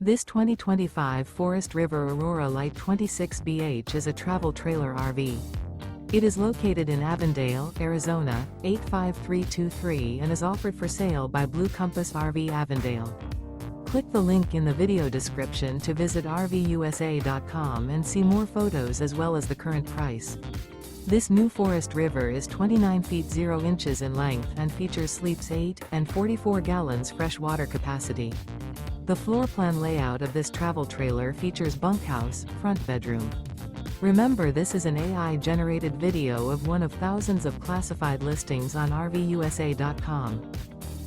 This 2025 Forest River Aurora Light 26BH is a travel trailer RV. It is located in Avondale, Arizona, 85323 and is offered for sale by Blue Compass RV Avondale. Click the link in the video description to visit RVUSA.com and see more photos as well as the current price. This new Forest River is 29 feet 0 inches in length and features sleeps 8 and 44 gallons fresh water capacity. The floor plan layout of this travel trailer features bunkhouse, front bedroom. Remember, this is an AI-generated video of one of thousands of classified listings on RVUSA.com.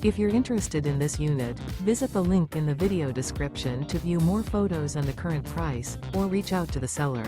If you're interested in this unit, visit the link in the video description to view more photos and the current price, or reach out to the seller.